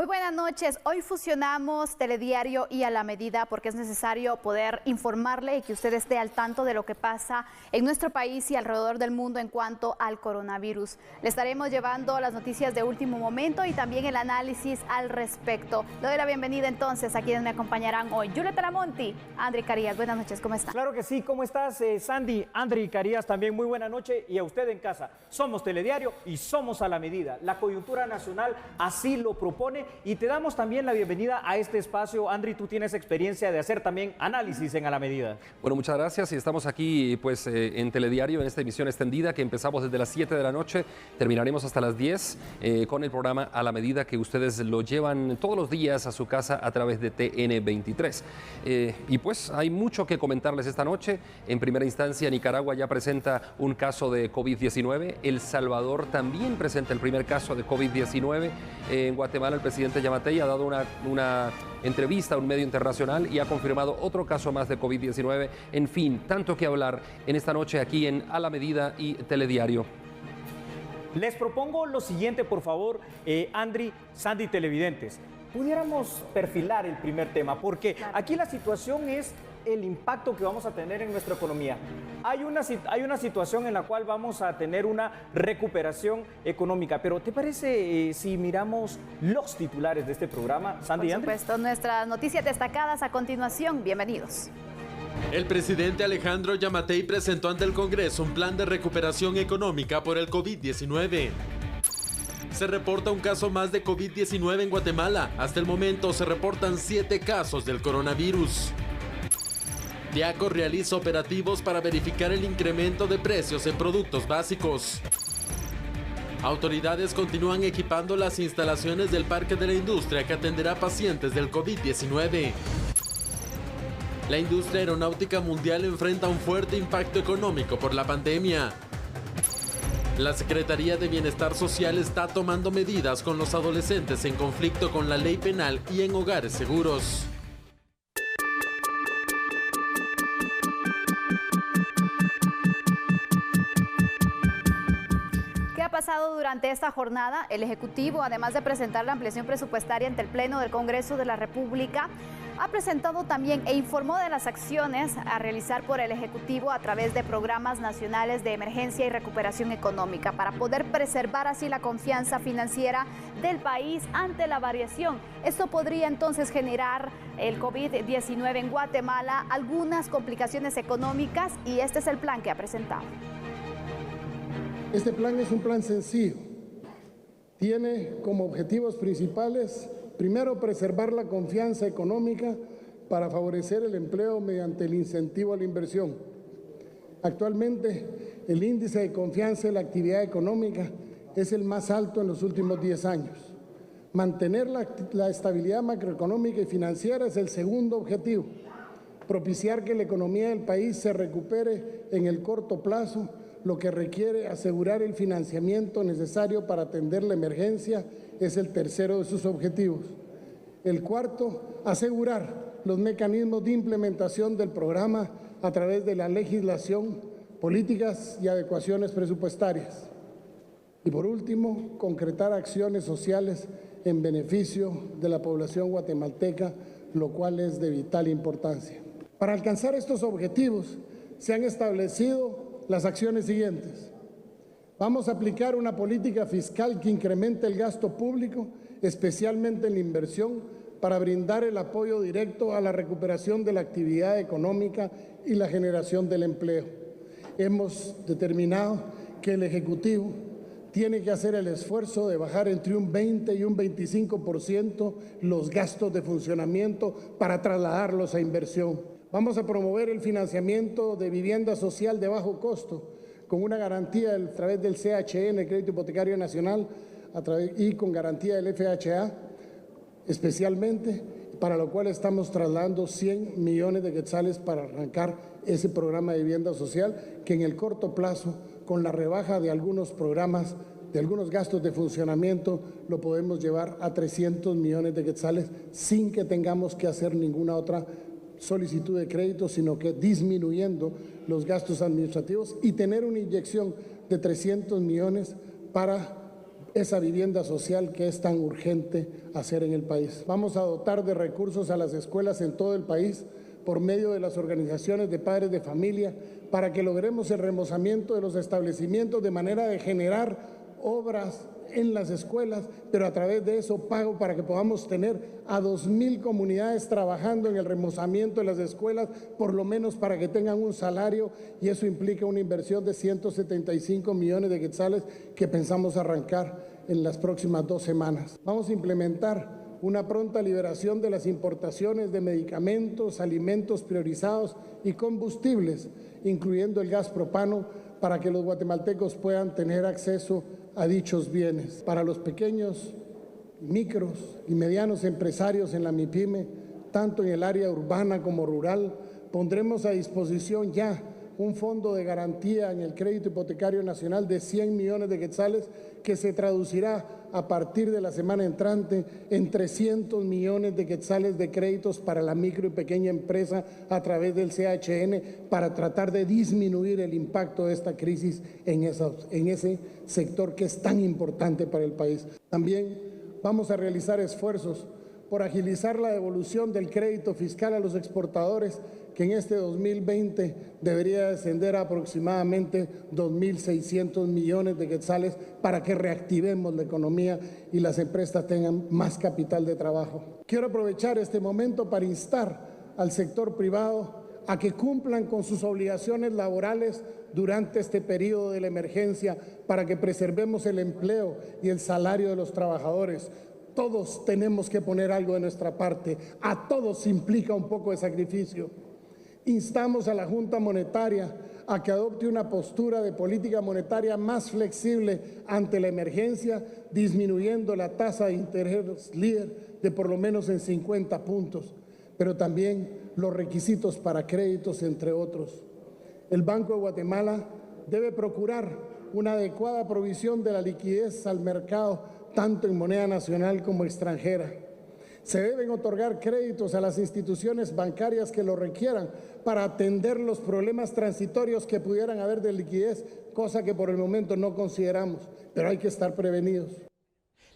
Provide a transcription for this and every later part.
Muy buenas noches. Hoy fusionamos Telediario y A la Medida porque es necesario poder informarle y que usted esté al tanto de lo que pasa en nuestro país y alrededor del mundo en cuanto al coronavirus. Le estaremos llevando las noticias de último momento y también el análisis al respecto. Le doy la bienvenida entonces a quienes me acompañarán hoy. Julieta Talamonti, Andri Carías, buenas noches, ¿cómo está? Claro que sí, ¿cómo estás, Sandy? Andri Carías también, muy buena noche. Y a usted en casa, somos Telediario y somos A la Medida. La coyuntura nacional así lo propone. Y te damos también la bienvenida a este espacio. Andri, tú tienes experiencia de hacer también análisis en A la Medida. Bueno, muchas gracias y estamos aquí pues en Telediario en esta emisión extendida que empezamos desde las 7 de la noche, terminaremos hasta las 10 con el programa A la Medida que ustedes lo llevan todos los días a su casa a través de TN23. Y pues hay mucho que comentarles esta noche. En primera instancia, Nicaragua ya presenta un caso de COVID-19, El Salvador también presenta el primer caso de COVID-19, en Guatemala el presidente Yamatei ha dado una entrevista a un medio internacional y ha confirmado otro caso más de COVID-19. En fin, tanto que hablar en esta noche aquí en A la Medida y Telediario. Les propongo lo siguiente, por favor, Andri, Sandy, televidentes. Pudiéramos perfilar el primer tema, porque aquí la situación es el impacto que vamos a tener en nuestra economía. Hay una situación en la cual vamos a tener una recuperación económica, pero ¿te parece si miramos los titulares de este programa, Sandy y Andri? Por supuesto, nuestras noticias destacadas a continuación. Bienvenidos. El presidente Alejandro Yamatei presentó ante el Congreso un plan de recuperación económica por el COVID-19. Se reporta un caso más de COVID-19 en Guatemala. Hasta el momento se reportan 7 casos del coronavirus. Diaco realiza operativos para verificar el incremento de precios en productos básicos. Autoridades continúan equipando las instalaciones del Parque de la Industria que atenderá pacientes del COVID-19. La industria aeronáutica mundial enfrenta un fuerte impacto económico por la pandemia. La Secretaría de Bienestar Social está tomando medidas con los adolescentes en conflicto con la ley penal y en hogares seguros. Pasado durante esta jornada, el Ejecutivo, además de presentar la ampliación presupuestaria ante el Pleno del Congreso de la República, ha presentado también e informó de las acciones a realizar por el Ejecutivo a través de programas nacionales de emergencia y recuperación económica para poder preservar así la confianza financiera del país ante la variación. Esto podría entonces generar el COVID-19 en Guatemala algunas complicaciones económicas y este es el plan que ha presentado. Este plan es un plan sencillo. Tiene como objetivos principales, primero, preservar la confianza económica para favorecer el empleo mediante el incentivo a la inversión. Actualmente, el índice de confianza en la actividad económica es el más alto en los últimos 10 años. Mantener la estabilidad macroeconómica y financiera es el segundo objetivo. Propiciar que la economía del país se recupere en el corto plazo, lo que requiere asegurar el financiamiento necesario para atender la emergencia es el tercero de sus objetivos. El cuarto, asegurar los mecanismos de implementación del programa a través de la legislación, políticas y adecuaciones presupuestarias. Y por último, concretar acciones sociales en beneficio de la población guatemalteca, lo cual es de vital importancia. Para alcanzar estos objetivos se han establecido las acciones siguientes. Vamos a aplicar una política fiscal que incremente el gasto público, especialmente en la inversión, para brindar el apoyo directo a la recuperación de la actividad económica y la generación del empleo. Hemos determinado que el Ejecutivo tiene que hacer el esfuerzo de bajar entre un 20 y un 25% los gastos de funcionamiento para trasladarlos a inversión. Vamos a promover el financiamiento de vivienda social de bajo costo con una garantía a través del CHN, el Crédito Hipotecario Nacional, y con garantía del FHA, especialmente, para lo cual estamos trasladando 100 millones de quetzales para arrancar ese programa de vivienda social, que en el corto plazo, con la rebaja de algunos programas, de algunos gastos de funcionamiento, lo podemos llevar a 300 millones de quetzales sin que tengamos que hacer ninguna otra solicitud de crédito, sino que disminuyendo los gastos administrativos y tener una inyección de 300 millones para esa vivienda social que es tan urgente hacer en el país. Vamos a dotar de recursos a las escuelas en todo el país por medio de las organizaciones de padres de familia para que logremos el remozamiento de los establecimientos de manera de generar obras en las escuelas, pero a través de eso pago para que podamos tener a 2.000 comunidades trabajando en el remozamiento de las escuelas, por lo menos para que tengan un salario, y eso implica una inversión de 175 millones de quetzales que pensamos arrancar en las próximas 2 semanas. Vamos a implementar una pronta liberación de las importaciones de medicamentos, alimentos priorizados y combustibles, incluyendo el gas propano, para que los guatemaltecos puedan tener acceso a dichos bienes. Para los pequeños, micros y medianos empresarios en la MIPYME, tanto en el área urbana como rural, pondremos a disposición ya un fondo de garantía en el crédito hipotecario nacional de 100 millones de quetzales que se traducirá a partir de la semana entrante en 300 millones de quetzales de créditos para la micro y pequeña empresa a través del CHN para tratar de disminuir el impacto de esta crisis en ese sector que es tan importante para el país. También vamos a realizar esfuerzos por agilizar la devolución del crédito fiscal a los exportadores, que en este 2020 debería descender a aproximadamente 2.600 millones de quetzales para que reactivemos la economía y las empresas tengan más capital de trabajo. Quiero aprovechar este momento para instar al sector privado a que cumplan con sus obligaciones laborales durante este periodo de la emergencia para que preservemos el empleo y el salario de los trabajadores. Todos tenemos que poner algo de nuestra parte, a todos implica un poco de sacrificio. Instamos a la Junta Monetaria a que adopte una postura de política monetaria más flexible ante la emergencia, disminuyendo la tasa de interés líder de por lo menos en 50 puntos, pero también los requisitos para créditos, entre otros. El Banco de Guatemala debe procurar una adecuada provisión de la liquidez al mercado, tanto en moneda nacional como extranjera. Se deben otorgar créditos a las instituciones bancarias que lo requieran para atender los problemas transitorios que pudieran haber de liquidez, cosa que por el momento no consideramos, pero hay que estar prevenidos.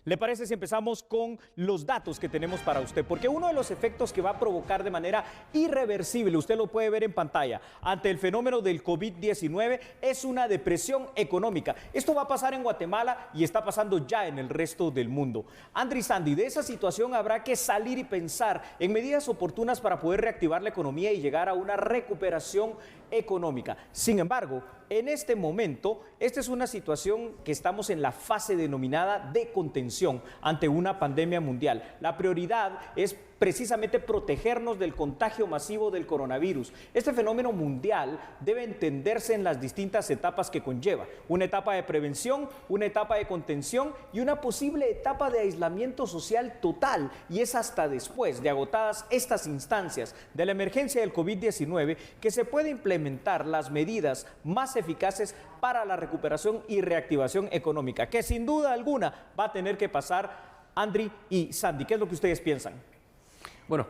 ¿Le parece si empezamos con los datos que tenemos para usted? Porque uno de los efectos que va a provocar de manera irreversible, usted lo puede ver en pantalla, ante el fenómeno del COVID-19 es una depresión económica. Esto va a pasar en Guatemala y está pasando ya en el resto del mundo. Andri, Sandy, de esa situación habrá que salir y pensar en medidas oportunas para poder reactivar la economía y llegar a una recuperación económica. Sin embargo, en este momento, esta es una situación que estamos en la fase denominada de contención ante una pandemia mundial. La prioridad es precisamente protegernos del contagio masivo del coronavirus. Este fenómeno mundial debe entenderse en las distintas etapas que conlleva. Una etapa de prevención, una etapa de contención y una posible etapa de aislamiento social total. Y es hasta después de agotadas estas instancias de la emergencia del COVID-19 que se puede implementar las medidas más eficaces para la recuperación y reactivación económica, que sin duda alguna va a tener que pasar. Andri y Sandy, ¿qué es lo que ustedes piensan? Bueno,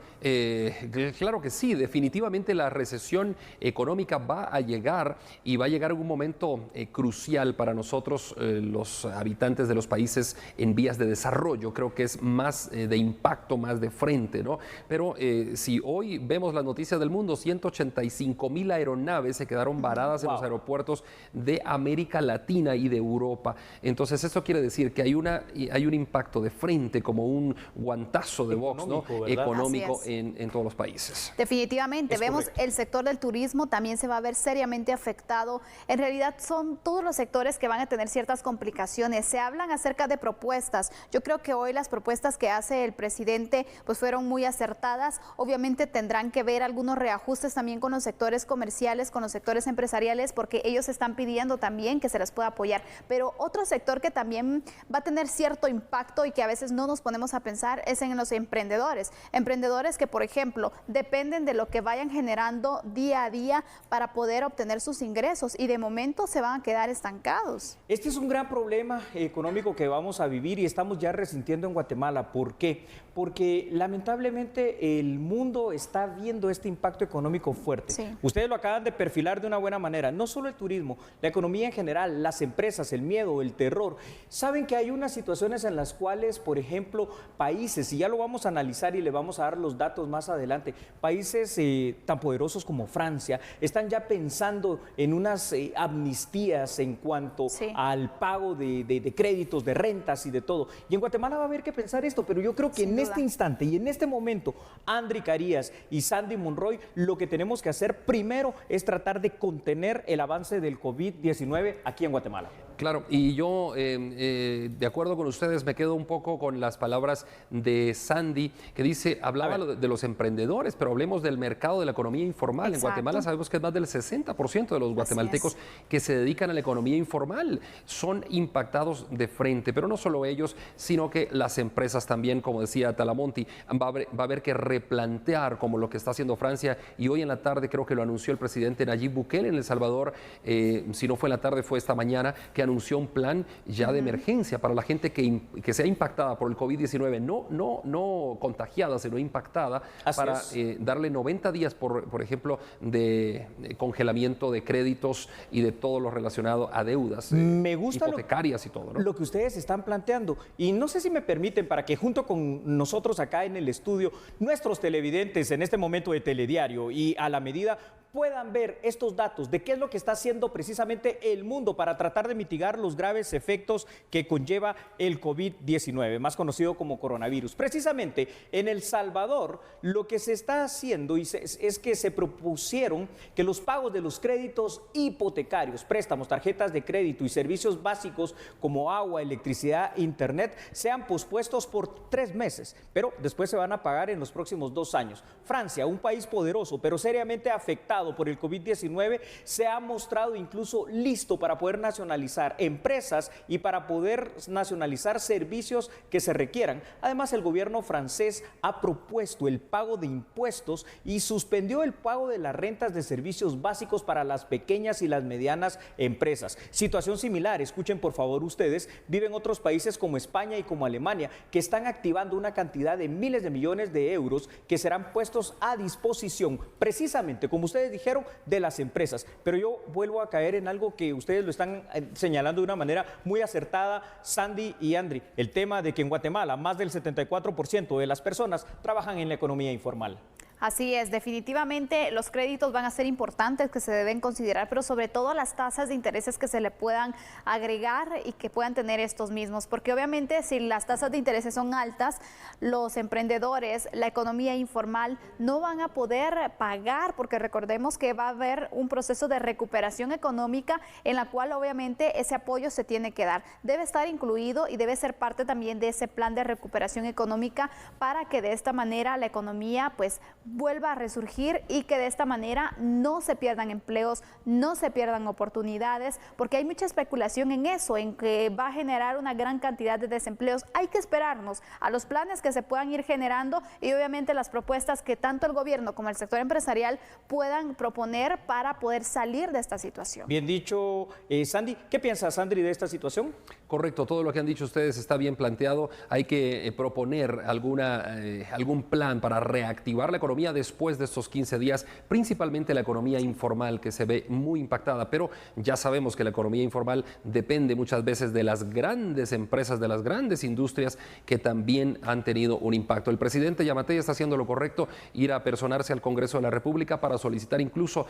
claro que sí, definitivamente la recesión económica va a llegar y va a llegar en un momento crucial para nosotros, los habitantes de los países en vías de desarrollo. Creo que es más de impacto, más de frente, ¿no? Pero si hoy vemos las noticias del mundo, 185,000 aeronaves se quedaron varadas en los aeropuertos de América Latina y de Europa. Entonces, esto quiere decir que hay un impacto de frente, como un guantazo de box, ¿no? Económico en todos los países. Definitivamente, vemos el sector del turismo también se va a ver seriamente afectado. En realidad son todos los sectores que van a tener ciertas complicaciones. Se hablan acerca de propuestas. Yo creo que hoy las propuestas que hace el presidente pues fueron muy acertadas. Obviamente tendrán que ver algunos reajustes también con los sectores comerciales, con los sectores empresariales, porque ellos están pidiendo también que se les pueda apoyar. Pero otro sector que también va a tener cierto impacto y que a veces no nos ponemos a pensar es en los emprendedores emprendedores que, por ejemplo, dependen de lo que vayan generando día a día para poder obtener sus ingresos y de momento se van a quedar estancados. Este es un gran problema económico que vamos a vivir y estamos ya resintiendo en Guatemala. ¿Por qué? Porque lamentablemente el mundo está viendo este impacto económico fuerte. Sí. Ustedes lo acaban de perfilar de una buena manera. No solo el turismo, la economía en general, las empresas, el miedo, el terror. Saben que hay unas situaciones en las cuales, por ejemplo, países, y ya lo vamos a analizar y le vamos a dar los datos más adelante, países tan poderosos como Francia están ya pensando en unas amnistías en cuanto al pago de créditos, de rentas y de todo. Y en Guatemala va a haber que pensar esto, pero yo creo que en este instante y en este momento, Andry Carías y Sandy Monroy, lo que tenemos que hacer primero es tratar de contener el avance del COVID-19 aquí en Guatemala. Claro, y yo, de acuerdo con ustedes, me quedo un poco con las palabras de Sandy, que dice, hablaba de los emprendedores, pero hablemos del mercado de la economía informal. Exacto. En Guatemala sabemos que es más del 60% de los guatemaltecos que se dedican a la economía informal. Son impactados de frente, pero no solo ellos, sino que las empresas también, como decía Talamonti, va a haber que replantear como lo que está haciendo Francia, y hoy en la tarde creo que lo anunció el presidente Nayib Bukele en El Salvador, si no fue en la tarde fue esta mañana, que anunció un plan ya de emergencia para la gente que sea impactada por el COVID-19, no contagiada, sino impactada, para darle 90 días, por ejemplo, de congelamiento de créditos y de todo lo relacionado a deudas Me gusta hipotecarias y todo, ¿no? Lo que ustedes están planteando. Y no sé si me permiten, para que junto con nosotros acá en el estudio, nuestros televidentes en este momento de Telediario y A la Medida, puedan ver estos datos de qué es lo que está haciendo precisamente el mundo para tratar de mitigar los graves efectos que conlleva el COVID-19, más conocido como coronavirus. Precisamente en El Salvador, lo que se está haciendo es que se propusieron que los pagos de los créditos hipotecarios, préstamos, tarjetas de crédito y servicios básicos como agua, electricidad, internet, sean pospuestos por 3 meses, pero después se van a pagar en los próximos 2 años. Francia, un país poderoso, pero seriamente afectado por el COVID-19, se ha mostrado incluso listo para poder nacionalizar empresas y para poder nacionalizar servicios que se requieran. Además, el gobierno francés ha propuesto el pago de impuestos y suspendió el pago de las rentas de servicios básicos para las pequeñas y las medianas empresas. Situación similar, escuchen por favor ustedes, viven otros países como España y como Alemania, que están activando una cantidad de miles de millones de euros que serán puestos a disposición, precisamente, como ustedes dijeron, de las empresas. Pero yo vuelvo a caer en algo que ustedes lo están señalando de una manera muy acertada, Sandy y Andry, el tema de que en Guatemala más del 74% de las personas trabajan en la economía informal. Así es, definitivamente los créditos van a ser importantes que se deben considerar, pero sobre todo las tasas de intereses que se le puedan agregar y que puedan tener estos mismos, porque obviamente si las tasas de intereses son altas, los emprendedores, la economía informal no van a poder pagar, porque recordemos que va a haber un proceso de recuperación económica en la cual obviamente ese apoyo se tiene que dar. Debe estar incluido y debe ser parte también de ese plan de recuperación económica para que de esta manera la economía pues vuelva a resurgir y que de esta manera no se pierdan empleos, no se pierdan oportunidades, porque hay mucha especulación en eso, en que va a generar una gran cantidad de desempleos. Hay que esperarnos a los planes que se puedan ir generando y obviamente las propuestas que tanto el gobierno como el sector empresarial puedan proponer para poder salir de esta situación. Bien dicho, Sandy. ¿Qué piensas, Andry, de esta situación? Correcto, todo lo que han dicho ustedes está bien planteado. Hay que proponer algún plan para reactivar la economía después de estos 15 días, principalmente la economía informal, que se ve muy impactada, pero ya sabemos que la economía informal depende muchas veces de las grandes empresas, de las grandes industrias que también han tenido un impacto. El presidente Yamatei está haciendo lo correcto, ir a personarse al Congreso de la República para solicitar incluso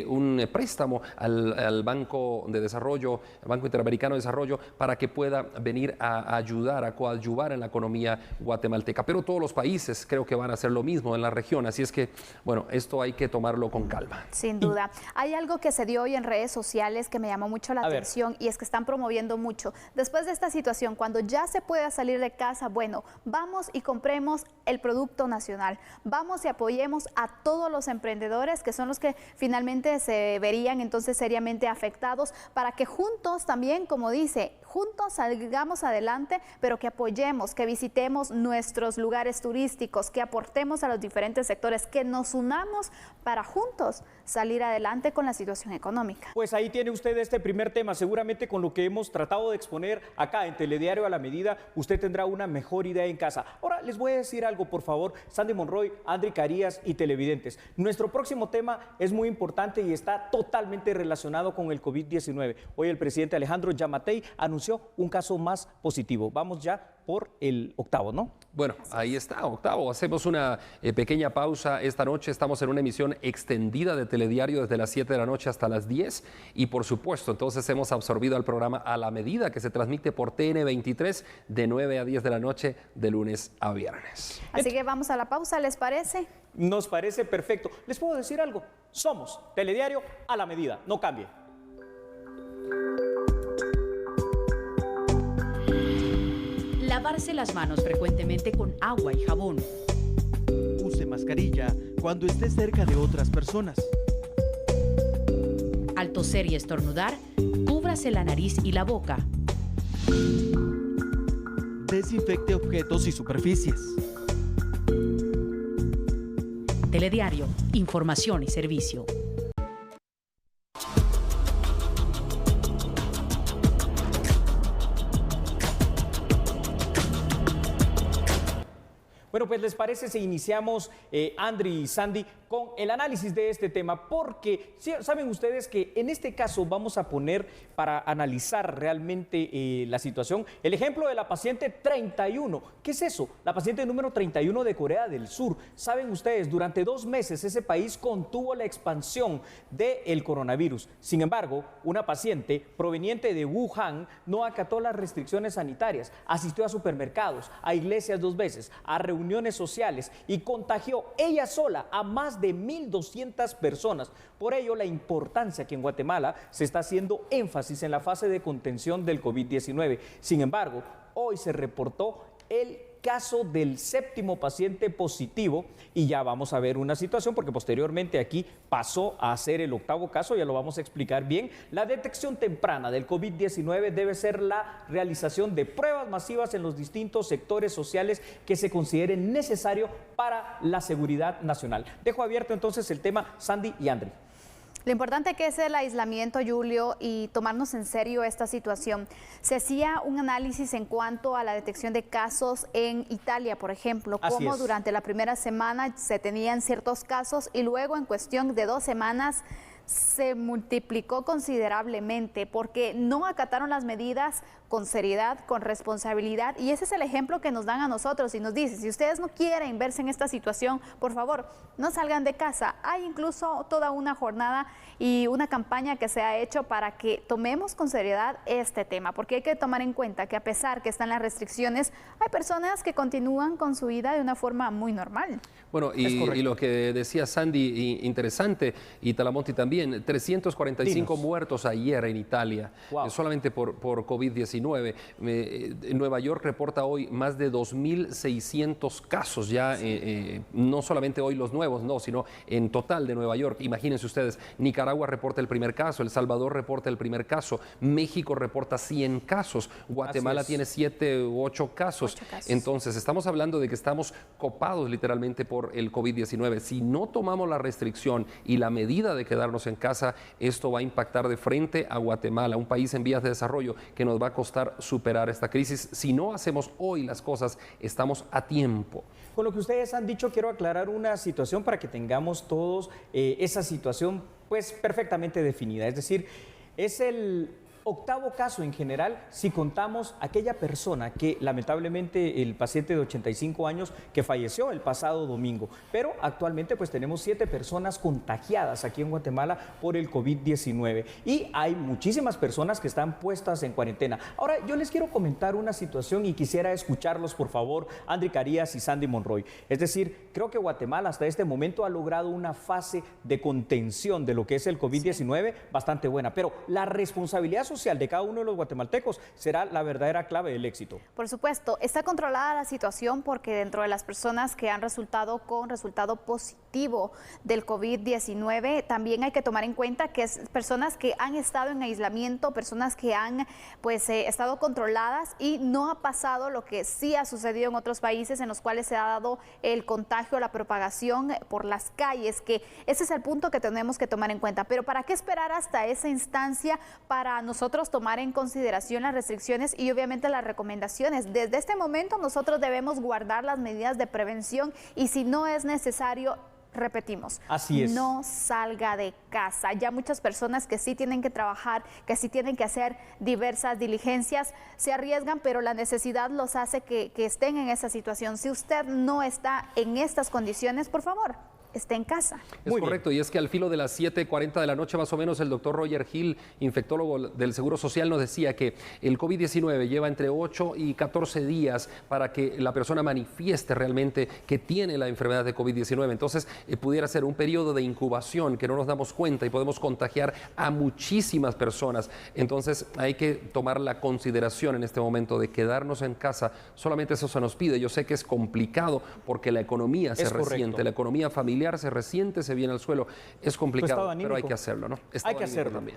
un préstamo al Banco de Desarrollo, al Banco Interamericano de Desarrollo, para que pueda venir a ayudar, a coadyuvar en la economía guatemalteca. Pero todos los países creo que van a hacer lo mismo en la región. situación. Así es que, bueno, esto hay que tomarlo con calma. Sin duda. Hay algo que se dio hoy en redes sociales que me llamó mucho la atención y es que están promoviendo mucho. Después de esta situación, cuando ya se pueda salir de casa, bueno, vamos y compremos el producto nacional. Vamos y apoyemos a todos los emprendedores que son los que finalmente se verían entonces seriamente afectados para que juntos también, como dice, juntos salgamos adelante, pero que apoyemos, que visitemos nuestros lugares turísticos, que aportemos a los diferentes sectores, que nos unamos para juntos salir adelante con la situación económica. Pues ahí tiene usted este primer tema. Seguramente con lo que hemos tratado de exponer acá en Telediario a la Medida, usted tendrá una mejor idea en casa. Ahora les voy a decir algo, por favor, Sandy Monroy, Andri Carías y televidentes. Nuestro próximo tema es muy importante y está totalmente relacionado con el COVID-19. Hoy el presidente Alejandro Yamatei anunció un caso más positivo. Vamos ya por el octavo, ¿no? Bueno, ahí está, octavo. Hacemos una pequeña pausa esta noche. Estamos en una emisión extendida de Telediario desde las 7 de la noche hasta las 10. Y por supuesto, entonces hemos absorbido al programa A la Medida, que se transmite por TN23 de 9 a 10 de la noche de lunes a viernes. Así que vamos a la pausa, ¿les parece? Nos parece perfecto. Les puedo decir algo. Somos Telediario a la Medida. No cambie. Lavarse las manos frecuentemente con agua y jabón. Use mascarilla cuando esté cerca de otras personas. Al toser y estornudar, cúbrase la nariz y la boca. Desinfecte objetos y superficies. Telediario, información y servicio. Bueno, pues les parece si iniciamos, Andri y Sandy, con el análisis de este tema, porque saben ustedes que en este caso vamos a poner para analizar realmente la situación el ejemplo de la paciente 31. ¿Qué es eso? La paciente número 31 de Corea del Sur. Saben ustedes, durante 2 meses ese país contuvo la expansión del coronavirus. Sin embargo, una paciente proveniente de Wuhan no acató las restricciones sanitarias, asistió a supermercados, a iglesias 2 veces, a reuniones sociales y contagió ella sola a más de 1.200 personas. Por ello, la importancia que en Guatemala se está haciendo énfasis en la fase de contención del COVID-19. Sin embargo, hoy se reportó el caso del 7º paciente positivo y ya vamos a ver una situación porque posteriormente aquí pasó a ser el 8º caso, ya lo vamos a explicar bien. La detección temprana del COVID-19 debe ser la realización de pruebas masivas en los distintos sectores sociales que se consideren necesarios para la seguridad nacional. Dejo abierto entonces el tema, Sandy y Andri. Lo importante que es el aislamiento, Julio, y tomarnos en serio esta situación. Se hacía un análisis en cuanto a la detección de casos en Italia, por ejemplo, cómo durante la primera semana se tenían ciertos casos y luego en cuestión de 2 semanas se multiplicó considerablemente porque no acataron las medidas con seriedad, con responsabilidad, y ese es el ejemplo que nos dan a nosotros y nos dice, si ustedes no quieren verse en esta situación, por favor, no salgan de casa. Hay incluso toda una jornada y una campaña que se ha hecho para que tomemos con seriedad este tema, porque hay que tomar en cuenta que a pesar que están las restricciones, hay personas que continúan con su vida de una forma muy normal. Bueno, y lo que decía Sandy, interesante, y Talamonti también, 345 muertos ayer en Italia, solamente por COVID-19. Nueva York reporta hoy más de 2.600 casos ya, no solamente hoy los nuevos, no, sino en total de Nueva York. Imagínense ustedes, Nicaragua reporta el primer caso, El Salvador reporta el primer caso, México reporta 100 casos, Guatemala tiene 7 u 8 casos. Entonces, estamos hablando de que estamos copados literalmente por el COVID-19. Si no tomamos la restricción y la medida de quedarnos en casa, esto va a impactar de frente a Guatemala, un país en vías de desarrollo que nos va a costar superar esta crisis. Si no hacemos hoy las cosas, estamos a tiempo. Con lo que ustedes han dicho, quiero aclarar una situación para que tengamos todos esa situación pues perfectamente definida. Es decir, es el 8º caso en general si contamos aquella persona que lamentablemente el paciente de 85 años que falleció el pasado domingo. Pero actualmente pues tenemos 7 personas contagiadas aquí en Guatemala por el COVID-19 y hay muchísimas personas que están puestas en cuarentena. Ahora yo les quiero comentar una situación y quisiera escucharlos por favor, Andri Carías y Sandy Monroy. Es decir, creo que Guatemala hasta este momento ha logrado una fase de contención de lo que es el COVID-19 bastante buena, pero la responsabilidad social de cada uno de los guatemaltecos será la verdadera clave del éxito. Por supuesto, está controlada la situación porque dentro de las personas que han resultado con resultado positivo del COVID-19, también hay que tomar en cuenta que es personas que han estado en aislamiento, personas que han estado controladas y no ha pasado lo que sí ha sucedido en otros países en los cuales se ha dado el contagio, la propagación por las calles, que ese es el punto que tenemos que tomar en cuenta. Pero ¿para qué esperar hasta esa instancia para nosotros tomar en consideración las restricciones y obviamente las recomendaciones? Desde este momento nosotros debemos guardar las medidas de prevención y si no es necesario, repetimos, así es, no salga de casa. Ya muchas personas que sí tienen que trabajar, que sí tienen que hacer diversas diligencias, se arriesgan, pero la necesidad los hace que estén en esa situación. Si usted no está en estas condiciones, por favor, esté en casa. Es correcto, y es que al filo de las 7:40 de la noche más o menos, el doctor Roger Hill, infectólogo del Seguro Social, nos decía que el COVID-19 lleva entre 8 y 14 días para que la persona manifieste realmente que tiene la enfermedad de COVID-19. Entonces, pudiera ser un periodo de incubación que no nos damos cuenta y podemos contagiar a muchísimas personas. Entonces, hay que tomar la consideración en este momento de quedarnos en casa. Solamente eso se nos pide. Yo sé que es complicado porque la economía se resiente, la economía familiar se resiente, se viene al suelo. Es complicado, pero hay que hacerlo, ¿no?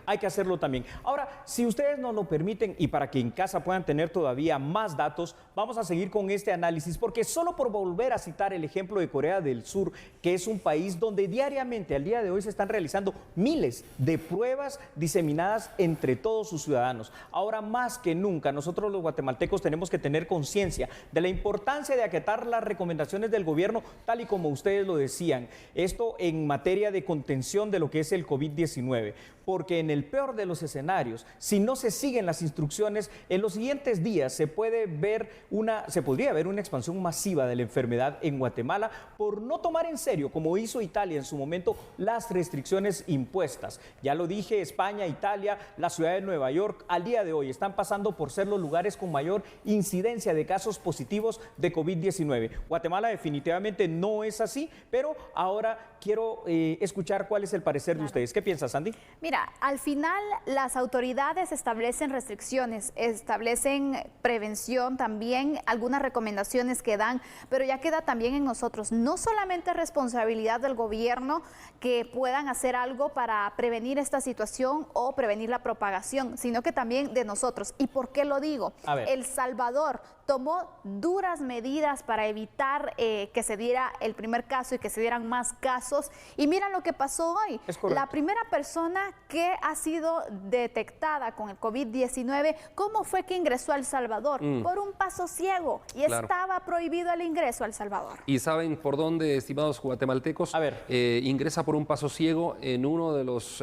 Hay que hacerlo también. Ahora, si ustedes nos lo permiten y para que en casa puedan tener todavía más datos, vamos a seguir con este análisis, porque solo por volver a citar el ejemplo de Corea del Sur, que es un país donde diariamente, al día de hoy, se están realizando miles de pruebas diseminadas entre todos sus ciudadanos. Ahora más que nunca, nosotros los guatemaltecos tenemos que tener conciencia de la importancia de acatar las recomendaciones del gobierno, tal y como ustedes lo decían. Esto en materia de contención de lo que es el COVID-19, porque en el peor de los escenarios, si no se siguen las instrucciones, en los siguientes días se podría ver una expansión masiva de la enfermedad en Guatemala por no tomar en serio, como hizo Italia en su momento, las restricciones impuestas. Ya lo dije, España, Italia, la ciudad de Nueva York, al día de hoy están pasando por ser los lugares con mayor incidencia de casos positivos de COVID-19. Guatemala definitivamente no es así, pero ahora quiero escuchar cuál es el parecer de ustedes. ¿Qué piensas, Sandy? Mira, al final las autoridades establecen restricciones, establecen prevención también, algunas recomendaciones que dan, pero ya queda también en nosotros, no solamente responsabilidad del gobierno que puedan hacer algo para prevenir esta situación o prevenir la propagación, sino que también de nosotros. ¿Y por qué lo digo? El Salvador tomó duras medidas para evitar que se diera el primer caso y que se dieran más casos. Y mira lo que pasó hoy. La primera persona que ha sido detectada con el COVID-19, ¿cómo fue que ingresó a El Salvador? Por un paso ciego. Y estaba prohibido el ingreso a El Salvador. ¿Y saben por dónde, estimados guatemaltecos? Ingresa por un paso ciego en uno de los,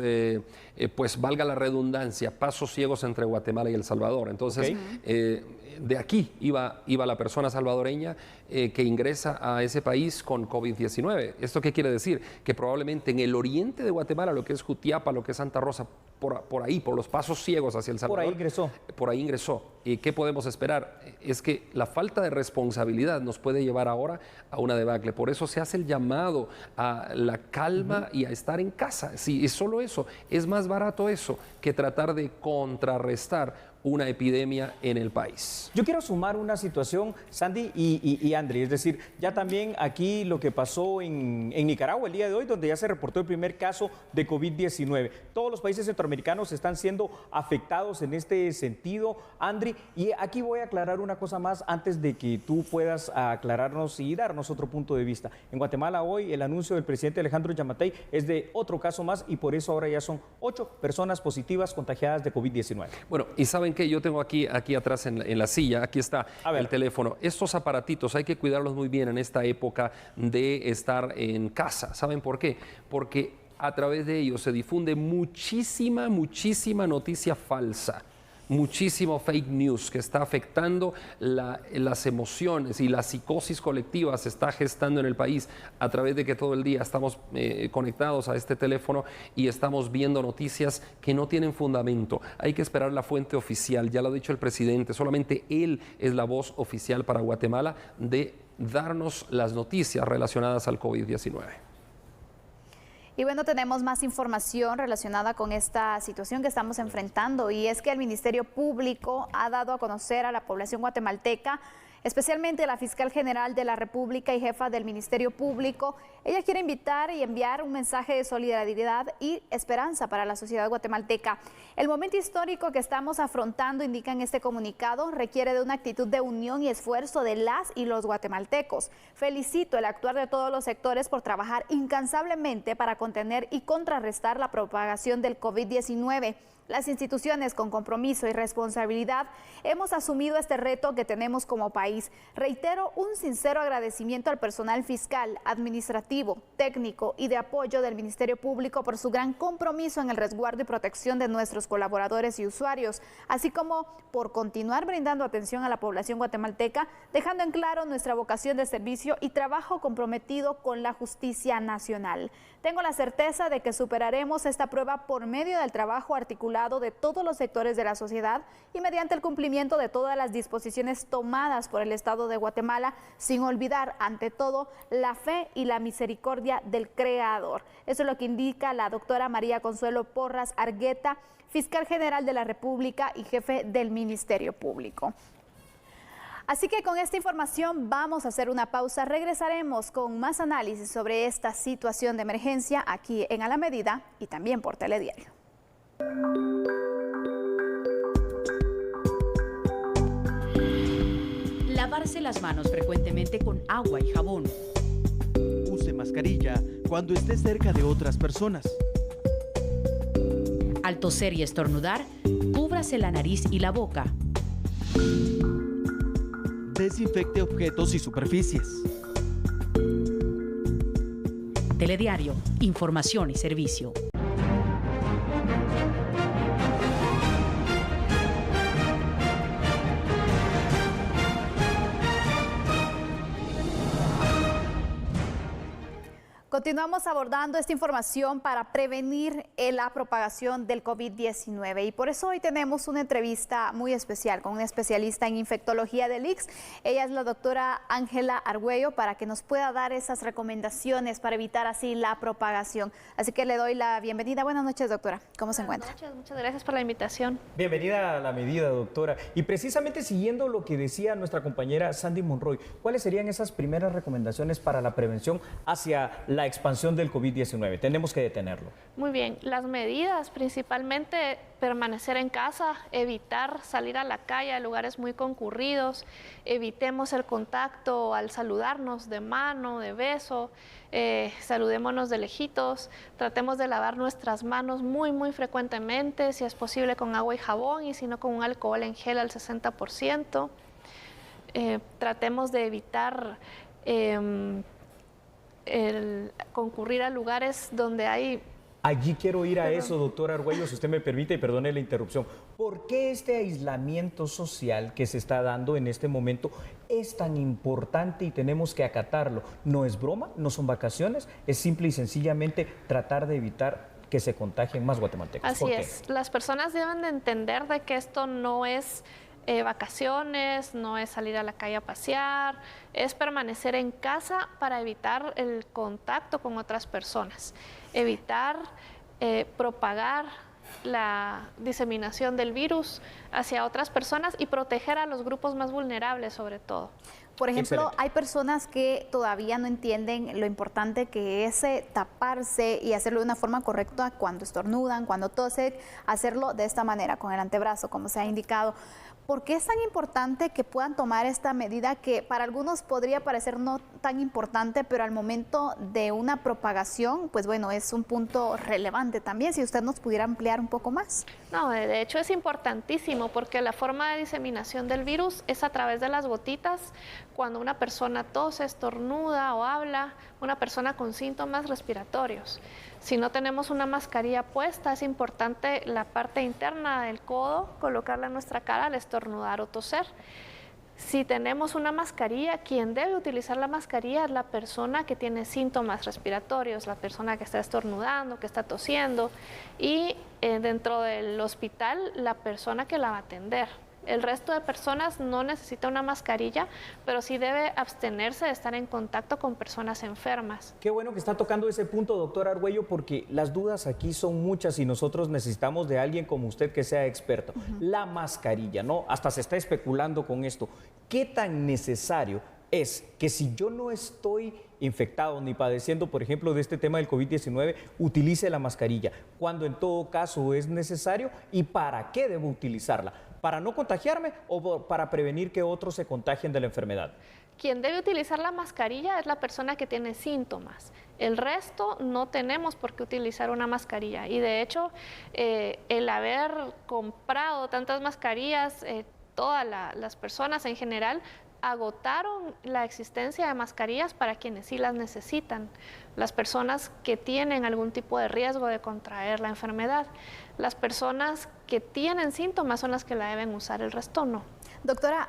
pues valga la redundancia, pasos ciegos entre Guatemala y El Salvador. Entonces, de aquí iba la persona salvadoreña que ingresa a ese país con COVID-19. ¿Esto qué quiere decir? Que probablemente en el oriente de Guatemala, lo que es Jutiapa, lo que es Santa Rosa, por ahí, por los pasos ciegos hacia El Salvador. Por ahí ingresó. ¿Y qué podemos esperar? Es que la falta de responsabilidad nos puede llevar ahora a una debacle. Por eso se hace el llamado a la calma y a estar en casa. Sí, es solo eso. Es más barato eso que tratar de contrarrestar una epidemia en el país. Yo quiero sumar una situación, Sandy y Andri, es decir, ya también aquí lo que pasó en Nicaragua el día de hoy, donde ya se reportó el primer caso de COVID-19. Todos los países centroamericanos están siendo afectados en este sentido, Andri, y aquí voy a aclarar una cosa más antes de que tú puedas aclararnos y darnos otro punto de vista. En Guatemala hoy el anuncio del presidente Alejandro Yamatei es de otro caso más y por eso ahora ya son 8 personas positivas contagiadas de COVID-19. Bueno, y saben que yo tengo aquí atrás en la silla, aquí está el teléfono. Estos aparatitos hay que cuidarlos muy bien en esta época de estar en casa. ¿Saben por qué? Porque a través de ellos se difunde muchísima noticia falsa. muchísimo fake news que está afectando las emociones y la psicosis colectiva se está gestando en el país a través de que todo el día estamos conectados a este teléfono y estamos viendo noticias que no tienen fundamento. Hay que esperar la fuente oficial, ya lo ha dicho el presidente, solamente él es la voz oficial para Guatemala de darnos las noticias relacionadas al COVID-19. Y bueno, tenemos más información relacionada con esta situación que estamos enfrentando, y es que el Ministerio Público ha dado a conocer a la población guatemalteca, especialmente la fiscal general de la República y jefa del Ministerio Público. Ella quiere invitar y enviar un mensaje de solidaridad y esperanza para la sociedad guatemalteca. El momento histórico que estamos afrontando, indica en este comunicado, requiere de una actitud de unión y esfuerzo de las y los guatemaltecos. Felicito el actuar de todos los sectores por trabajar incansablemente para contener y contrarrestar la propagación del COVID-19. Las instituciones con compromiso y responsabilidad hemos asumido este reto que tenemos como país. Reitero un sincero agradecimiento al personal fiscal, administrativo, técnico y de apoyo del Ministerio Público por su gran compromiso en el resguardo y protección de nuestros colaboradores y usuarios, así como por continuar brindando atención a la población guatemalteca, dejando en claro nuestra vocación de servicio y trabajo comprometido con la justicia nacional. Tengo la certeza de que superaremos esta prueba por medio del trabajo articulado de todos los sectores de la sociedad y mediante el cumplimiento de todas las disposiciones tomadas por el Estado de Guatemala, sin olvidar ante todo la fe y la misericordia del Creador. Eso es lo que indica la doctora María Consuelo Porras Argueta, fiscal general de la República y jefe del Ministerio Público. Así que con esta información vamos a hacer una pausa. Regresaremos con más análisis sobre esta situación de emergencia aquí en A la Medida y también por Telediario. Lavarse las manos frecuentemente con agua y jabón. Use mascarilla cuando esté cerca de otras personas. Al toser y estornudar, cúbrase la nariz y la boca. Desinfecte objetos y superficies. Telediario, información y servicio. Continuamos abordando esta información para prevenir la propagación del COVID-19 y por eso hoy tenemos una entrevista muy especial con una especialista en infectología del ICS. Ella es la doctora Ángela Argüello, para que nos pueda dar esas recomendaciones para evitar así la propagación. Así que le doy la bienvenida. Buenas noches, doctora. ¿Cómo se encuentra? Buenas noches, muchas gracias por la invitación. Bienvenida a La Medida, doctora. Y precisamente siguiendo lo que decía nuestra compañera Sandy Monroy, ¿cuáles serían esas primeras recomendaciones para la prevención hacia la expansión del COVID-19? Tenemos que detenerlo. Muy bien, las medidas, principalmente permanecer en casa, evitar salir a la calle a lugares muy concurridos, evitemos el contacto al saludarnos de mano, de beso, saludémonos de lejitos, tratemos de lavar nuestras manos muy frecuentemente, si es posible con agua y jabón y si no con un alcohol en gel al 60%. Tratemos de evitar el concurrir a lugares donde hay... Allí quiero ir a eso, doctora Argüello, si usted me permite, y perdone la interrupción. ¿Por qué este aislamiento social que se está dando en este momento es tan importante y tenemos que acatarlo? No es broma, no son vacaciones, es simple y sencillamente tratar de evitar que se contagien más guatemaltecos. Así es, las personas deben de entender de que esto no es vacaciones, no es salir a la calle a pasear, es permanecer en casa para evitar el contacto con otras personas, evitar propagar la diseminación del virus hacia otras personas y proteger a los grupos más vulnerables sobre todo. Por ejemplo, hay personas que todavía no entienden lo importante que es taparse y hacerlo de una forma correcta cuando estornudan, cuando tosen, hacerlo de esta manera, con el antebrazo, como se ha indicado. ¿Por qué es tan importante que puedan tomar esta medida que para algunos podría parecer no tan importante, pero al momento de una propagación, pues bueno, es un punto relevante también? Si usted nos pudiera ampliar un poco más. No, de hecho es importantísimo porque la forma de diseminación del virus es a través de las gotitas. Cuando una persona tose, estornuda o habla, una persona con síntomas respiratorios. Si no tenemos una mascarilla puesta, es importante la parte interna del codo, colocarla en nuestra cara al estornudar o toser. Si tenemos una mascarilla, quien debe utilizar la mascarilla es la persona que tiene síntomas respiratorios, la persona que está estornudando, que está tosiendo, y dentro del hospital, la persona que la va a atender. El resto de personas no necesita una mascarilla, pero sí debe abstenerse de estar en contacto con personas enfermas. Qué bueno que está tocando ese punto, doctor Argüello, porque las dudas aquí son muchas y nosotros necesitamos de alguien como usted que sea experto. La mascarilla, ¿no? Hasta se está especulando con esto. ¿Qué tan necesario es que si yo no estoy infectado ni padeciendo, por ejemplo, de este tema del COVID-19, utilice la mascarilla? Cuando en todo caso es necesario, ¿y para qué debo utilizarla? ¿Para no contagiarme o para prevenir que otros se contagien de la enfermedad? Quien debe utilizar la mascarilla es la persona que tiene síntomas. El resto no tenemos por qué utilizar una mascarilla. Y de hecho, el haber comprado tantas mascarillas, todas las personas en general, agotaron la existencia de mascarillas para quienes sí las necesitan, las personas que tienen algún tipo de riesgo de contraer la enfermedad. Las personas que tienen síntomas son las que la deben usar, el resto no. Doctora,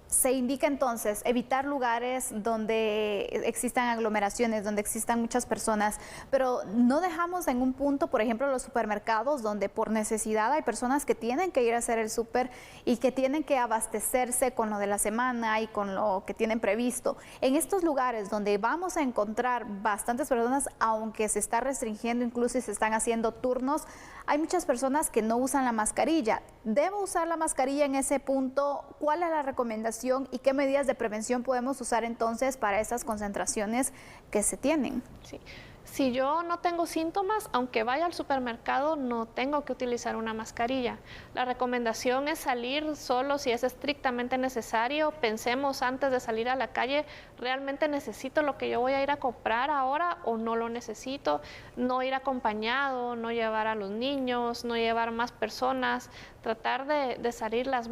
se indica entonces evitar lugares donde existan aglomeraciones, donde existan muchas personas, pero no dejamos en un punto, por ejemplo, los supermercados, donde por necesidad hay personas que tienen que ir a hacer el súper y que tienen que abastecerse con lo de la semana y con lo que tienen previsto. En estos lugares donde vamos a encontrar bastantes personas, aunque se está restringiendo, incluso se están haciendo turnos, hay muchas personas que no usan la mascarilla. ¿Debo usar la mascarilla en ese punto? ¿Cuál es la recomendación y qué medidas de prevención podemos usar entonces para esas concentraciones que se tienen? Sí. Si yo no tengo síntomas, aunque vaya al supermercado, no tengo que utilizar una mascarilla. La recomendación es salir solo si es estrictamente necesario. Pensemos antes de salir a la calle, ¿realmente necesito lo que yo voy a ir a comprar ahora o no lo necesito? No ir acompañado, no llevar a los niños, no llevar más personas, tratar de salir la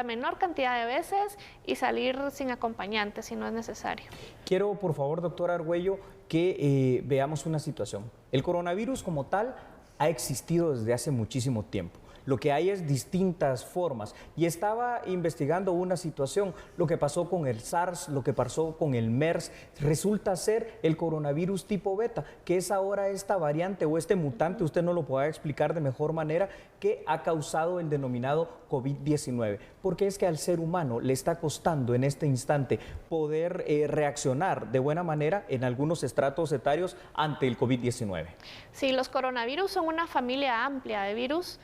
menor cantidad de veces y salir sin acompañante si no es necesario. Quiero, por favor, doctor Argüello, que veamos una situación. El coronavirus como tal ha existido desde hace muchísimo tiempo. Lo que hay es distintas formas y estaba investigando una situación, lo que pasó con el SARS, lo que pasó con el MERS, resulta ser el coronavirus tipo beta, que es ahora esta variante o este mutante, usted no lo puede explicar de mejor manera, que ha causado el denominado COVID-19, porque es que al ser humano le está costando en este instante poder reaccionar de buena manera en algunos estratos etarios ante el COVID-19. Sí, los coronavirus son una familia amplia de virus.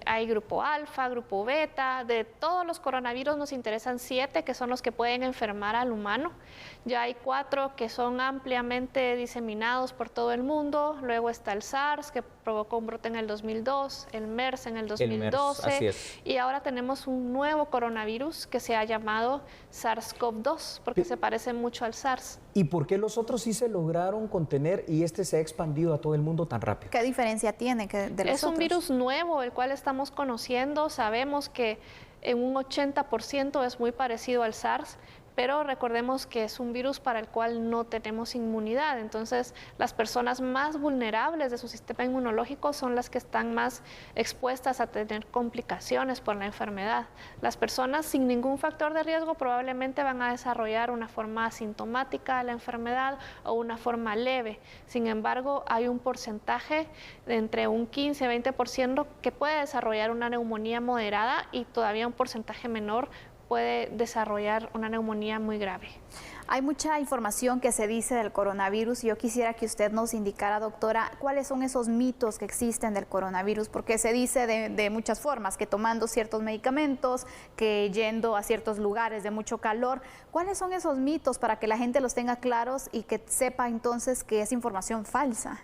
Hay grupo alfa, grupo beta. De todos los coronavirus nos interesan 7 que son los que pueden enfermar al humano. Ya hay 4 que son ampliamente diseminados por todo el mundo. Luego está el SARS, que provocó un brote en el 2002, el MERS en el 2012. Así es. Y ahora tenemos un nuevo coronavirus que se ha llamado SARS-CoV-2, porque se parece mucho al SARS. ¿Y por qué los otros sí se lograron contener y este se ha expandido a todo el mundo tan rápido? ¿Qué diferencia tiene de los otros? Es un virus nuevo, el cual estamos conociendo. Sabemos que en un 80% es muy parecido al SARS, pero recordemos que es un virus para el cual no tenemos inmunidad. Entonces, las personas más vulnerables de su sistema inmunológico son las que están más expuestas a tener complicaciones por la enfermedad. Las personas sin ningún factor de riesgo probablemente van a desarrollar una forma asintomática de la enfermedad o una forma leve. Sin embargo, hay un porcentaje de entre un 15 y 20% que puede desarrollar una neumonía moderada y todavía un porcentaje menor puede desarrollar una neumonía muy grave. Hay mucha información que se dice del coronavirus y yo quisiera que usted nos indicara, doctora, cuáles son esos mitos que existen del coronavirus, porque se dice de muchas formas, que tomando ciertos medicamentos, que yendo a ciertos lugares de mucho calor. ¿Cuáles son esos mitos para que la gente los tenga claros y que sepa entonces que es información falsa?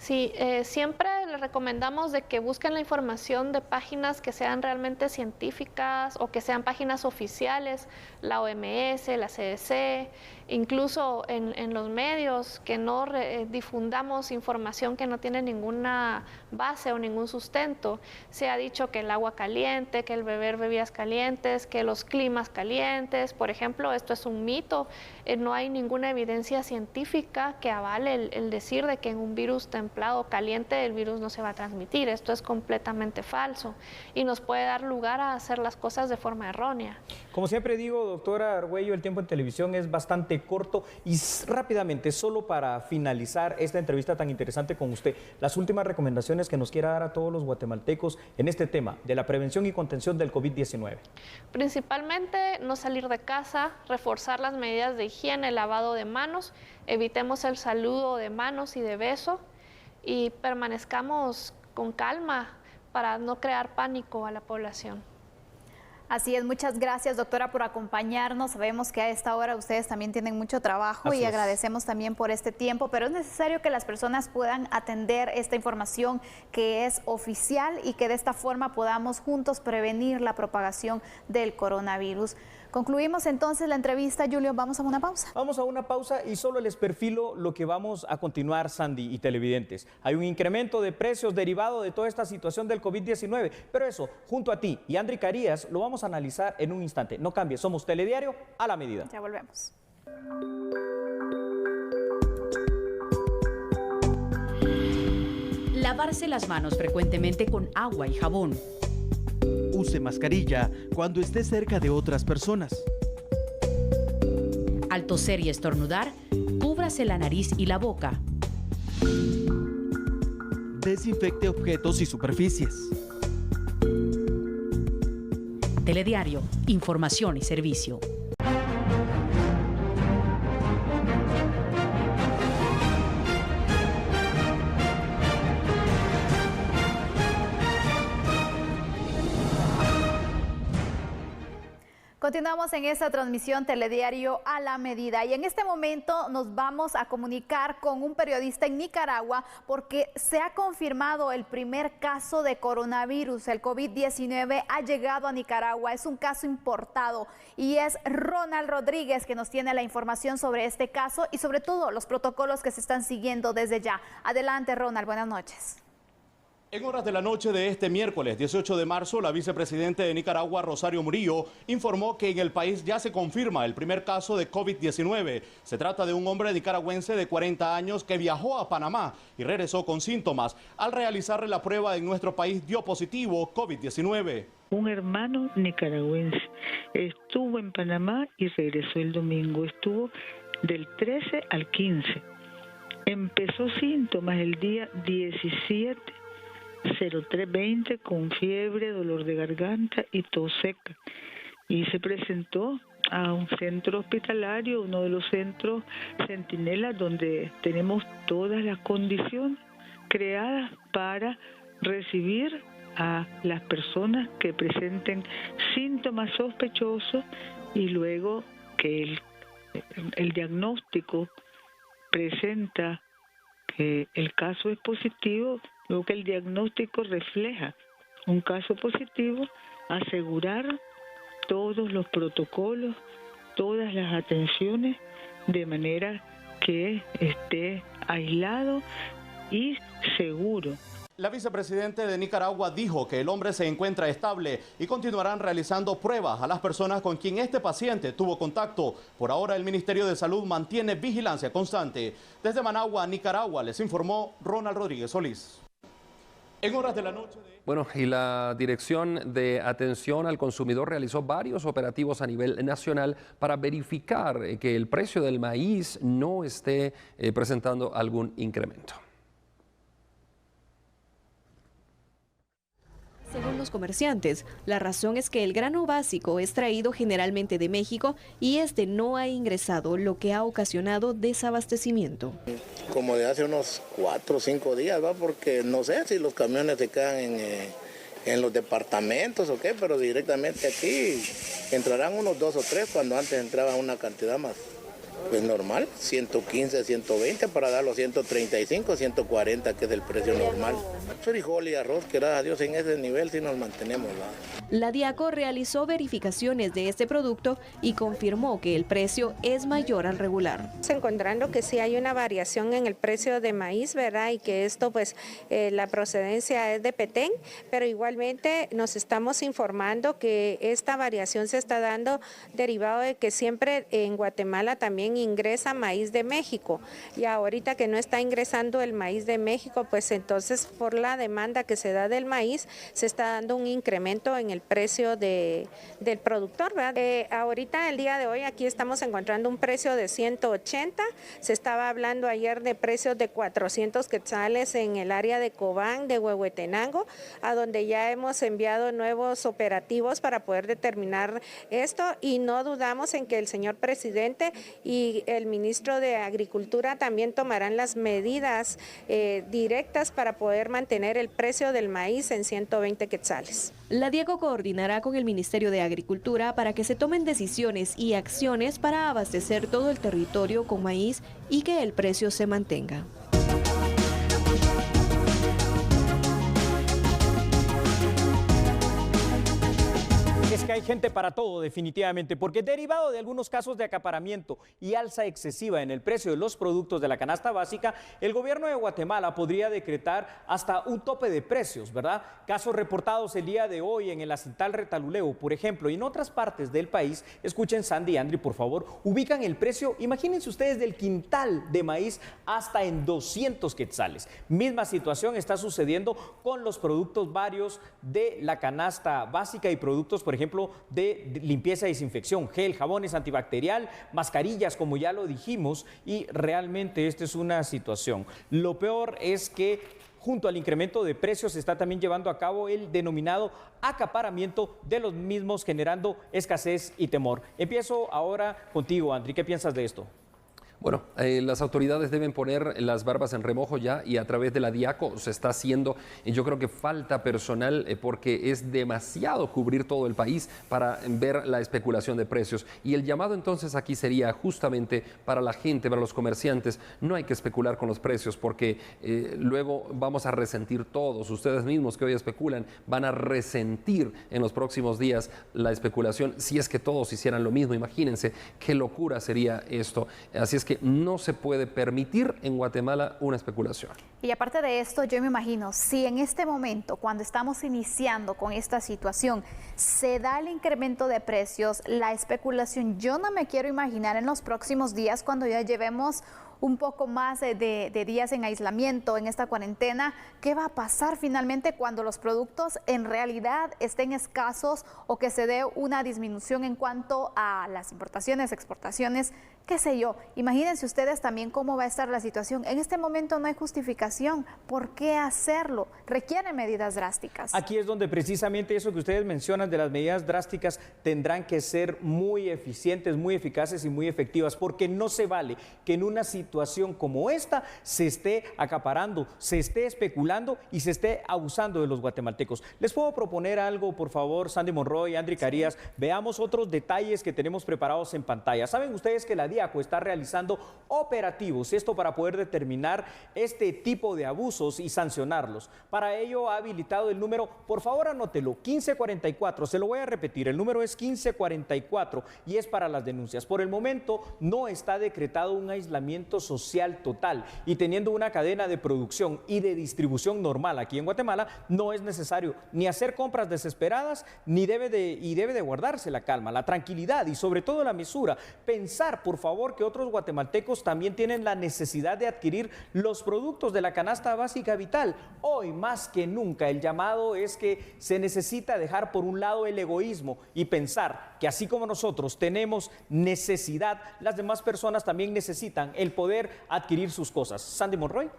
Sí, siempre les recomendamos de que busquen la información de páginas que sean realmente científicas o que sean páginas oficiales, la OMS, la CDC, incluso en los medios, que no difundamos información que no tiene ninguna base o ningún sustento. Se ha dicho que el agua caliente, que el beber bebidas calientes, que los climas calientes, por ejemplo, esto es un mito. No hay ninguna evidencia científica que avale el decir de que en un virus templado o caliente el virus no se va a transmitir. Esto es completamente falso y nos puede dar lugar a hacer las cosas de forma errónea. Como siempre digo, doctora Argüello, el tiempo en televisión es bastante corto y rápidamente, solo para finalizar esta entrevista tan interesante con usted, las últimas recomendaciones que nos quiera dar a todos los guatemaltecos en este tema de la prevención y contención del COVID-19. Principalmente no salir de casa, reforzar las medidas de higiene, lavado de manos, evitemos el saludo de manos y de beso y permanezcamos con calma para no crear pánico a la población. Así es, muchas gracias, doctora, por acompañarnos. Sabemos que a esta hora ustedes también tienen mucho trabajo y agradecemos también por este tiempo, pero es necesario que las personas puedan atender esta información que es oficial y que de esta forma podamos juntos prevenir la propagación del coronavirus. Concluimos entonces la entrevista, Julio, ¿vamos a una pausa? Vamos a una pausa y solo les perfilo lo que vamos a continuar, Sandy y televidentes. Hay un incremento de precios derivado de toda esta situación del COVID-19, pero eso, junto a ti y Andri Carías, lo vamos a analizar en un instante. No cambie, somos Telediario a la medida. Ya volvemos. Lavarse las manos frecuentemente con agua y jabón. Use mascarilla cuando esté cerca de otras personas. Al toser y estornudar, cúbrase la nariz y la boca. Desinfecte objetos y superficies. Telediario, información y servicio. Continuamos en esta transmisión Telediario a la medida y en este momento nos vamos a comunicar con un periodista en Nicaragua porque se ha confirmado el primer caso de coronavirus. El COVID-19 ha llegado a Nicaragua, es un caso importado y es Ronald Rodríguez que nos tiene la información sobre este caso y sobre todo los protocolos que se están siguiendo desde ya. Adelante, Ronald, buenas noches. En horas de la noche de este miércoles 18 de marzo, la vicepresidenta de Nicaragua, Rosario Murillo, informó que en el país ya se confirma el primer caso de COVID-19. Se trata de un hombre nicaragüense de 40 años que viajó a Panamá y regresó con síntomas. Al realizarle la prueba en nuestro país dio positivo COVID-19. Un hermano nicaragüense estuvo en Panamá y regresó el domingo. Estuvo del 13 al 15. Empezó síntomas el día 17. 0320 con fiebre, dolor de garganta y tos seca. Y se presentó a un centro hospitalario, uno de los centros Centinela, donde tenemos todas las condiciones creadas para recibir a las personas que presenten síntomas sospechosos y luego que el diagnóstico presenta que el caso es positivo. Luego que el diagnóstico refleja un caso positivo, asegurar todos los protocolos, todas las atenciones, de manera que esté aislado y seguro. La vicepresidenta de Nicaragua dijo que el hombre se encuentra estable y continuarán realizando pruebas a las personas con quien este paciente tuvo contacto. Por ahora, el Ministerio de Salud mantiene vigilancia constante. Desde Managua, Nicaragua, les informó Ronald Rodríguez Solís. En horas de la noche. Bueno, y la Dirección de Atención al Consumidor realizó varios operativos a nivel nacional para verificar que el precio del maíz no esté presentando algún incremento. Según los comerciantes, la razón es que el grano básico es traído generalmente de México y este no ha ingresado, lo que ha ocasionado desabastecimiento. Como de hace unos 4 o 5 días, ¿va? Porque no sé si los camiones se quedan en los departamentos o qué, pero directamente aquí entrarán unos 2 o 3 cuando antes entraba una cantidad más. Pues normal, 115, 120 para dar los 135, 140 que es el precio normal. Frijol y arroz, que gracias a Dios en ese nivel sí nos mantenemos. La Diaco realizó verificaciones de este producto y confirmó que el precio es mayor al regular. Encontrando que sí hay una variación en el precio de maíz, ¿verdad? Y que esto pues la procedencia es de Petén, pero igualmente nos estamos informando que esta variación se está dando derivado de que siempre en Guatemala también ingresa maíz de México y ahorita que no está ingresando el maíz de México, pues entonces por la demanda que se da del maíz se está dando un incremento en el precio del productor, ¿verdad? Ahorita el día de hoy aquí estamos encontrando un precio de 180, se estaba hablando ayer de precios de 400 quetzales en el área de Cobán, de Huehuetenango, a donde ya hemos enviado nuevos operativos para poder determinar esto y no dudamos en que el señor presidente y el ministro de Agricultura también tomarán las medidas directas para poder mantener el precio del maíz en 120 quetzales. La Diaco coordinará con el Ministerio de Agricultura para que se tomen decisiones y acciones para abastecer todo el territorio con maíz y que el precio se mantenga. Es que hay gente para todo, definitivamente, porque derivado de algunos casos de acaparamiento y alza excesiva en el precio de los productos de la canasta básica, el gobierno de Guatemala podría decretar hasta un tope de precios, ¿verdad? Casos reportados el día de hoy en el Acintal Retaluleu, por ejemplo, y en otras partes del país. Escuchen, Sandy y Andri, por favor, ubican el precio, imagínense ustedes, del quintal de maíz hasta en 200 quetzales. Misma situación está sucediendo con los productos varios de la canasta básica y productos, por ejemplo, de limpieza y desinfección, gel, jabones antibacterial, mascarillas, como ya lo dijimos, y realmente esta es una situación. Lo peor es que junto al incremento de precios se está también llevando a cabo el denominado acaparamiento de los mismos, generando escasez y temor. Empiezo ahora contigo, Andri, ¿qué piensas de esto? Bueno, las autoridades deben poner las barbas en remojo ya y a través de la Diaco se está haciendo. Y yo creo que falta personal porque es demasiado cubrir todo el país para ver la especulación de precios. Y el llamado entonces aquí sería justamente para la gente, para los comerciantes, no hay que especular con los precios porque luego vamos a resentir todos. Ustedes mismos que hoy especulan van a resentir en los próximos días la especulación. Si es que todos hicieran lo mismo, imagínense qué locura sería esto. Así es que no se puede permitir en Guatemala una especulación. Y aparte de esto, yo me imagino, si en este momento, cuando estamos iniciando con esta situación, se da el incremento de precios, la especulación, yo no me quiero imaginar en los próximos días cuando ya llevemos un poco más de días en aislamiento, en esta cuarentena, ¿qué va a pasar finalmente cuando los productos en realidad estén escasos o que se dé una disminución en cuanto a las importaciones, exportaciones, qué sé yo? Imagínense ustedes también cómo va a estar la situación. En este momento no hay justificación. ¿Por qué hacerlo? Requiere medidas drásticas. Aquí es donde precisamente eso que ustedes mencionan de las medidas drásticas tendrán que ser muy eficientes, muy eficaces y muy efectivas, porque no se vale que en una situación como esta se esté acaparando, se esté especulando y se esté abusando de los guatemaltecos. Les puedo proponer algo, por favor, Sandy Monroy, Andri Carías, veamos otros detalles que tenemos preparados en pantalla. Saben ustedes que la Diaco está realizando operativos, esto para poder determinar este tipo de abusos y sancionarlos. Para ello ha habilitado el número, por favor anótelo, 1544, se lo voy a repetir, el número es 1544 y es para las denuncias. Por el momento no está decretado un aislamiento social total y teniendo una cadena de producción y de distribución normal aquí en Guatemala, no es necesario ni hacer compras desesperadas, ni debe de guardarse la calma, la tranquilidad y sobre todo la mesura. Pensar, por favor, que otros guatemaltecos también tienen la necesidad de adquirir los productos de la canasta básica vital. Hoy más que nunca el llamado es que se necesita dejar por un lado el egoísmo y pensar que así como nosotros tenemos necesidad, las demás personas también necesitan el poder adquirir sus cosas. Sandy Monroy.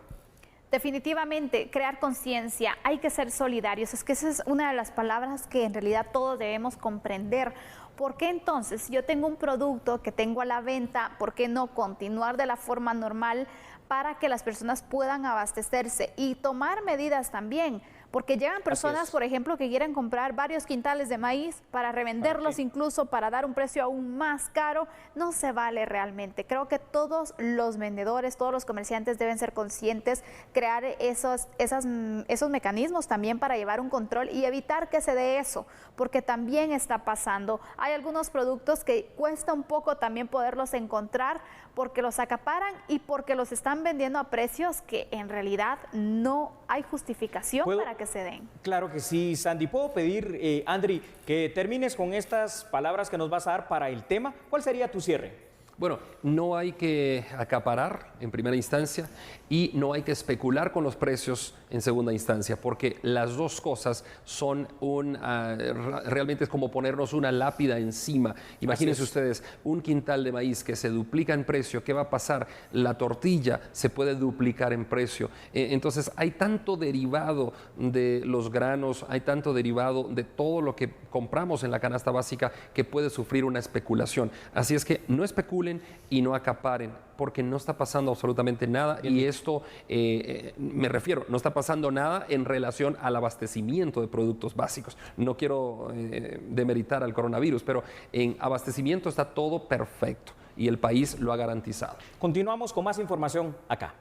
Definitivamente, crear conciencia, hay que ser solidarios, es que esa es una de las palabras que en realidad todos debemos comprender. ¿Por qué entonces, si yo tengo un producto que tengo a la venta, por qué no continuar de la forma normal para que las personas puedan abastecerse y tomar medidas también? porque llegan personas, por ejemplo, que quieren comprar varios quintales de maíz para revenderlos, incluso para dar un precio aún más caro. No se vale realmente. Creo que todos los vendedores, todos los comerciantes deben ser conscientes, crear esos mecanismos también para llevar un control y evitar que se dé eso, porque también está pasando. Hay algunos productos que cuesta un poco también poderlos encontrar porque los acaparan y porque los están vendiendo a precios que en realidad no hay justificación para que se den. Claro que sí, Sandy. ¿Puedo pedir, Andri, que termines con estas palabras que nos vas a dar para el tema? ¿Cuál sería tu cierre? Bueno, no hay que acaparar en primera instancia y no hay que especular con los precios en segunda instancia, porque las dos cosas son realmente es como ponernos una lápida encima. Imagínense ustedes, un quintal de maíz que se duplica en precio, ¿qué va a pasar? La tortilla se puede duplicar en precio. Entonces hay tanto derivado de los granos, hay tanto derivado de todo lo que compramos en la canasta básica que puede sufrir una especulación. Así es que no especulen y no acaparen, porque no está pasando absolutamente nada. Y esto, me refiero, no está pasando nada en relación al abastecimiento de productos básicos. No quiero demeritar al coronavirus, pero en abastecimiento está todo perfecto y el país lo ha garantizado. Continuamos con más información acá.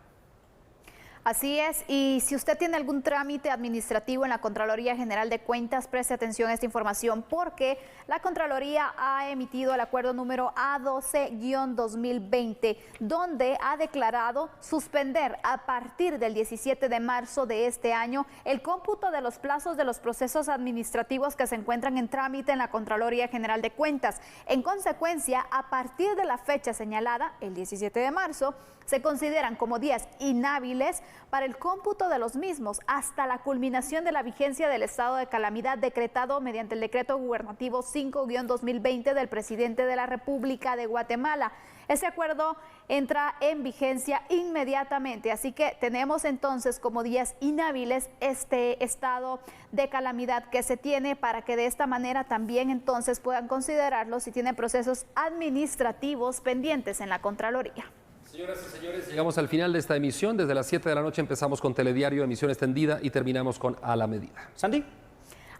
Así es, y si usted tiene algún trámite administrativo en la Contraloría General de Cuentas, preste atención a esta información porque la Contraloría ha emitido el acuerdo número A12-2020, donde ha declarado suspender a partir del 17 de marzo de este año el cómputo de los plazos de los procesos administrativos que se encuentran en trámite en la Contraloría General de Cuentas. En consecuencia, a partir de la fecha señalada, el 17 de marzo, se consideran como días inhábiles para el cómputo de los mismos hasta la culminación de la vigencia del estado de calamidad decretado mediante el decreto gubernativo 5-2020 del presidente de la República de Guatemala. Ese acuerdo entra en vigencia inmediatamente, así que tenemos entonces como días inhábiles este estado de calamidad que se tiene para que de esta manera también entonces puedan considerarlo si tienen procesos administrativos pendientes en la Contraloría. Señoras y señores, llegamos al final de esta emisión. Desde las 7 de la noche empezamos con Telediario, emisión extendida, y terminamos con A la Medida. Sandy.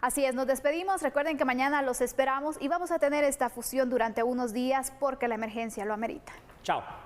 Así es, nos despedimos. Recuerden que mañana los esperamos y vamos a tener esta fusión durante unos días porque la emergencia lo amerita. Chao.